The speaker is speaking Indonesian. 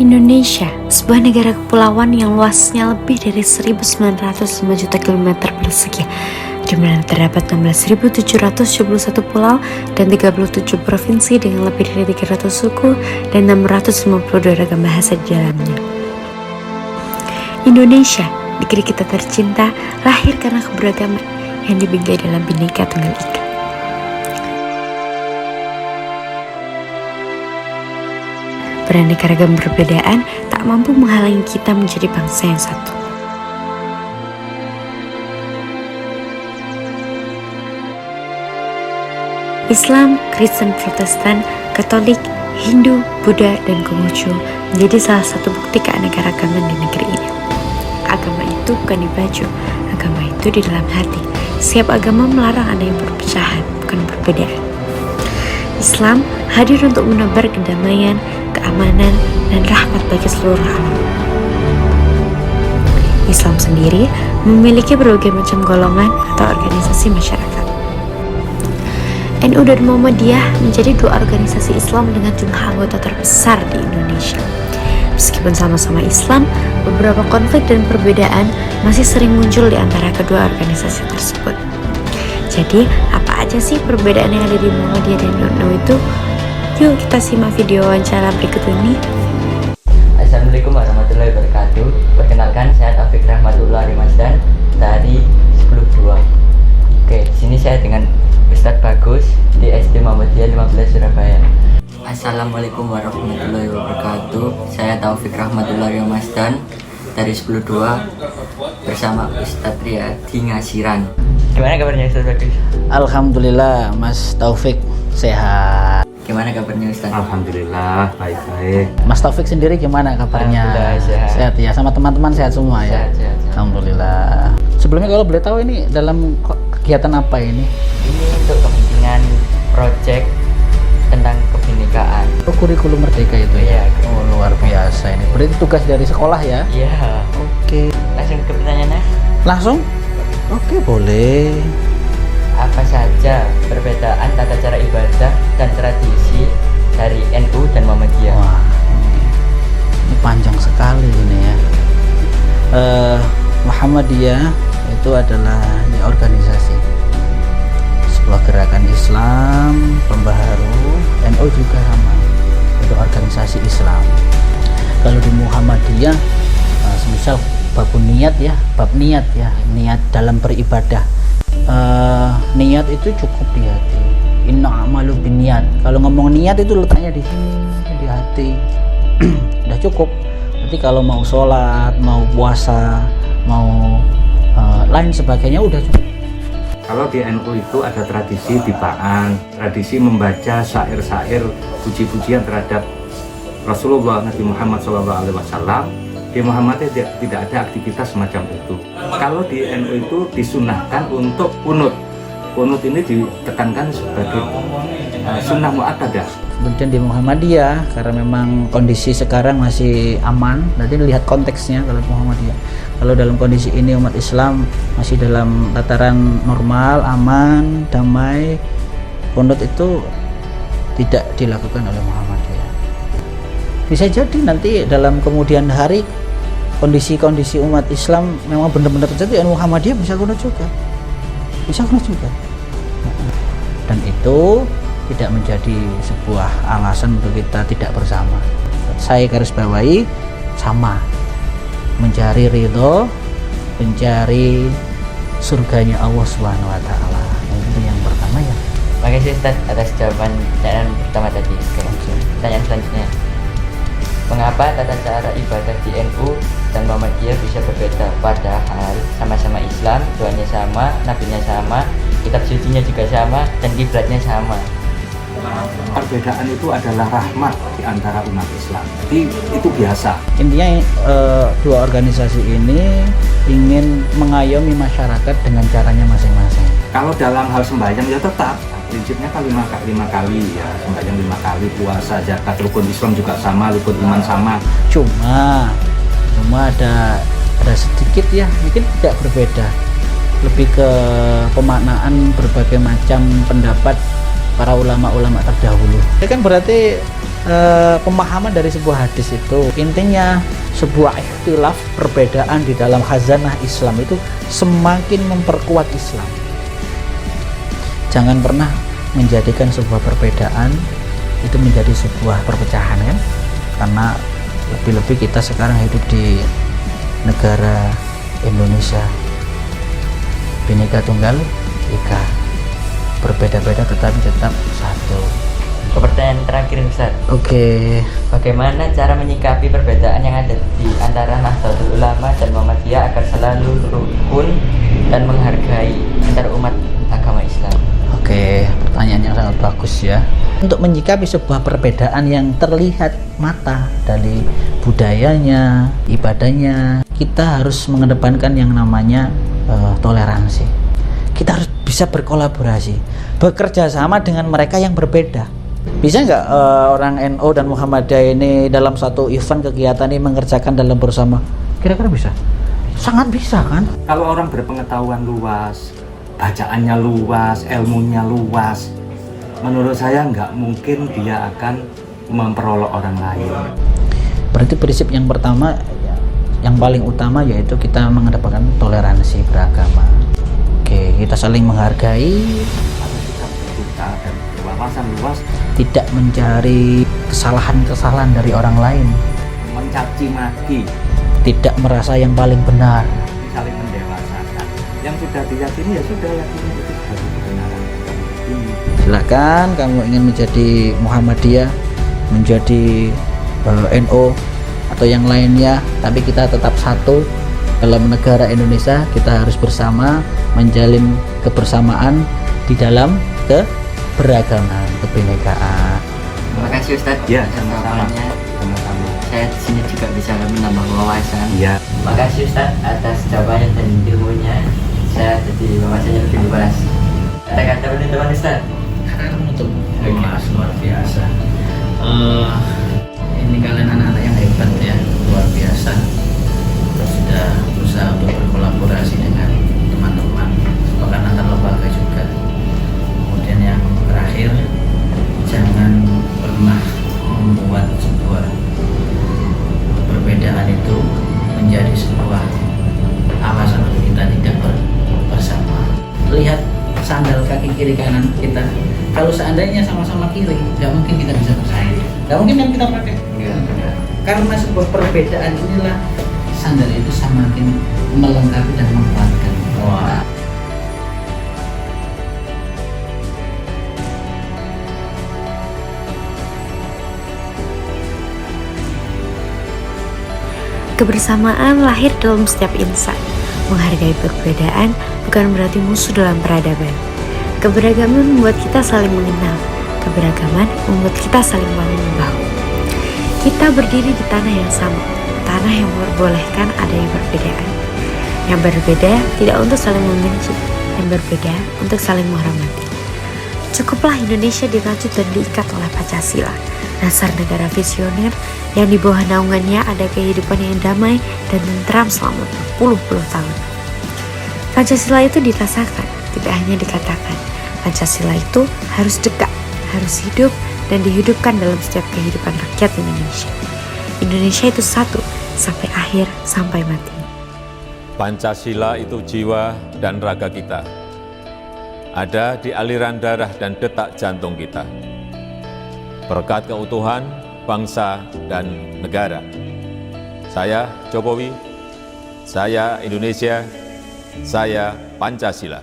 Indonesia, sebuah negara kepulauan yang luasnya lebih dari 1905 juta kilometer persegi, di mana terdapat 16.771 pulau dan 37 provinsi dengan lebih dari 300 suku dan 652 ragam bahasa di dalamnya. Indonesia, negeri kita tercinta, lahir karena keberagaman yang dibingkai dalam Bhinneka Tunggal Ika. Beraneka ragam perbedaan tak mampu menghalangi kita menjadi bangsa yang satu. Islam, Kristen, Protestan, Katolik, Hindu, Buddha, dan Konghucu menjadi salah satu bukti keanekaragaman di negeri ini. Agama itu bukan di baju, agama itu di dalam hati. Setiap agama melarang adanya perpecahan, bukan perbedaan. Islam hadir untuk menebar kedamaian, keamanan, dan rahmat bagi seluruh alam. Islam sendiri memiliki berbagai macam golongan atau organisasi masyarakat. NU dan Muhammadiyah menjadi dua organisasi Islam dengan jumlah anggota terbesar di Indonesia. Meskipun sama-sama Islam, beberapa konflik dan perbedaan masih sering muncul di antara kedua organisasi tersebut. Jadi, apa aja sih perbedaan yang ada di Muhammadiyah dan NU itu? Yuk kita simak video wawancara berikut ini. Assalamualaikum warahmatullahi wabarakatuh. Perkenalkan, saya Taufik Rahmatullah Rimasdan dari 10.2. Oke, di sini saya dengan Ustadz Bagus di SD Muhammadiyah 15 Surabaya. Assalamualaikum warahmatullahi wabarakatuh. Saya Taufik Rahmatullah Rimasdan dari 10.2 bersama Ustadz Riyadi Ngasiran. Gimana kabarnya Ustadz Bagus? Alhamdulillah Mas Taufik sehat. Gimana kabarnya Ustadz? Alhamdulillah baik-baik. Mas Taufik sendiri gimana kabarnya? Alhamdulillah sehat. Ya, sama teman-teman sehat semua ya. Sehat. Alhamdulillah. Sebelumnya kalau boleh tahu ini dalam kegiatan apa ini? Ini untuk kepentingan project tentang kebinekaan. Oh, kurikulum merdeka itu ya. Iya. Oh, luar biasa ini. Berarti tugas dari sekolah ya? Iya. Oke. Langsung ke pertanyaannya. Langsung? Oke, boleh. Apa saja perbedaan tata cara ibadah dan tradisi dari NU dan Muhammadiyah? Wah, ini panjang sekali ini ya. Muhammadiyah itu adalah organisasi, sebuah gerakan Islam pembaharu. NU juga sama, itu organisasi Islam. Kalau di Muhammadiyah, semisal bab niat ya, niat dalam beribadah. Niat itu cukup di hati. Inna amalu biniat. Kalau ngomong niat itu letaknya di sini, di hati. Udah cukup. Berarti kalau mau sholat, mau puasa, mau lain sebagainya udah cukup. Kalau di NU itu ada tradisi dipaan, tradisi membaca syair-syair puji-pujian terhadap Rasulullah Nabi Muhammad SAW. Di Muhammadiyah tidak ada aktivitas semacam itu. Kalau di NU itu disunahkan untuk kunut. Kunut ini ditekankan sebagai sunnah muakkadah. Kemudian di Muhammadiyah, karena memang kondisi sekarang masih aman, nanti lihat konteksnya. Kalau Muhammadiyah, kalau dalam kondisi ini umat Islam masih dalam tataran normal, aman, damai, kunut itu tidak dilakukan oleh Muhammadiyah. Bisa jadi nanti dalam kemudian hari kondisi-kondisi umat Islam memang benar-benar terjadi, Muhammadiyah bisa kunut juga. Dan itu tidak menjadi sebuah alasan untuk kita tidak bersama. Saya garis bawahi sama, mencari ridho, mencari surganya Allah Subhanahu wa taala. Itu yang pertama ya. Makasih Ustaz atas jawaban pertanyaan pertama tadi. Pertanyaan selanjutnya. Mengapa tata cara ibadah di NU dan Muhammadiyah bisa berbeda padahal sama-sama Islam, Tuhannya sama, nabinya sama, kitab sucinya juga sama, dan kiblatnya sama? Perbedaan itu adalah rahmat di antara umat Islam. Jadi itu biasa. Intinya dua organisasi ini ingin mengayomi masyarakat dengan caranya masing-masing. Kalau dalam hal sembahyang ya tetap prinsipnya kan lima kali ya, sembahyang 5 kali, puasa, zakat, rukun Islam juga sama, rukun iman sama. Cuma ada sedikit ya, mungkin tidak berbeda, lebih ke pemaknaan berbagai macam pendapat para ulama-ulama terdahulu. Ini kan berarti pemahaman dari sebuah hadis itu. Intinya sebuah ikhtilaf, perbedaan di dalam khazanah Islam itu semakin memperkuat Islam. Jangan pernah menjadikan sebuah perbedaan itu menjadi sebuah perpecahan kan, karena lebih-lebih kita sekarang hidup di negara Indonesia, Bhinneka Tunggal Ika, berbeda-beda tetapi tetap satu. Pertanyaan terakhir Ustaz. Oke. Bagaimana cara menyikapi perbedaan yang ada di antara Nahdlatul Ulama dan Muhammadiyah agar selalu rukun dan menghargai antar umat agama Islam? Oke, pertanyaan yang sangat bagus ya. Untuk menyikapi sebuah perbedaan yang terlihat mata dari budayanya, ibadahnya, kita harus mengedepankan yang namanya toleransi. Kita harus bisa berkolaborasi, bekerja sama dengan mereka yang berbeda. Bisa nggak orang NU dan Muhammadiyah ini dalam satu event kegiatan ini mengerjakan dalam bersama? Kira-kira bisa? Sangat bisa kan? Kalau orang berpengetahuan luas, bacaannya luas, ilmunya luas, menurut saya nggak mungkin dia akan memperolok orang lain. Berarti prinsip yang pertama, yang paling utama yaitu kita mengedepankan toleransi beragama. Oke, kita saling menghargai, Karena kita terbuka dan berwawasan luas, tidak mencari kesalahan-kesalahan dari orang lain, mencaci maki, tidak merasa yang paling benar. saling mendewasakan. Yang sudah diyakini ya sudah yakini itu sebagai kebenaran. Ini Silakan kamu ingin menjadi Muhammadiyah, menjadi NU atau yang lainnya, tapi kita tetap satu dalam negara Indonesia. Kita harus bersama menjalin kebersamaan di dalam keberagaman, kebinekaan. Terima kasih Ustaz. ya atas sama-sama. jawabannya. Sama-sama. Saya di sini juga bisa menambah wawasan. Iya. Terima kasih Ustaz atas jawabannya dan ilmunya. Saya jadi wawasannya lebih luas. Kata-kata penutupan Ustaz. Kata penutup, luar biasa. Ini kalian anak-anak yang hebat ya, luar biasa. Kita sudah berusaha untuk berkolaborasi dengan teman-teman, bahkan antar lembaga juga. Kemudian yang terakhir, jangan pernah membuat sebuah perbedaan itu menjadi sebuah alasan untuk kita tidak bersama. Lihat sandal kaki kiri kanan kita, kalau seandainya sama-sama kiri, nggak mungkin kita bisa bersaing, nggak mungkin kan kita pakai. Karena sebuah perbedaan inilah sandal itu semakin melengkapi dan menguatkan. Wah. Kebersamaan lahir dalam setiap insan. Menghargai perbedaan bukan berarti musuh dalam peradaban. Keberagaman membuat kita saling mengenal. Keberagaman membuat kita saling bahu-membahu. Kita berdiri di tanah yang sama, tanah yang memperbolehkan adanya perbedaan. Yang berbeda tidak untuk saling membenci, yang berbeda untuk saling menghormati. Cukuplah Indonesia dirajut dan diikat oleh Pancasila, dasar negara visioner yang di bawah naungannya ada kehidupan yang damai dan tentram selama berpuluh-puluh tahun. Pancasila itu dirasakan, tidak hanya dikatakan. Pancasila itu harus dekat, harus hidup dan dihidupkan dalam setiap kehidupan rakyat Indonesia. Indonesia itu satu, sampai akhir, sampai mati. Pancasila itu jiwa dan raga kita. Ada di aliran darah dan detak jantung kita. Berkat keutuhan bangsa dan negara. Saya Jokowi, saya Indonesia, saya Pancasila.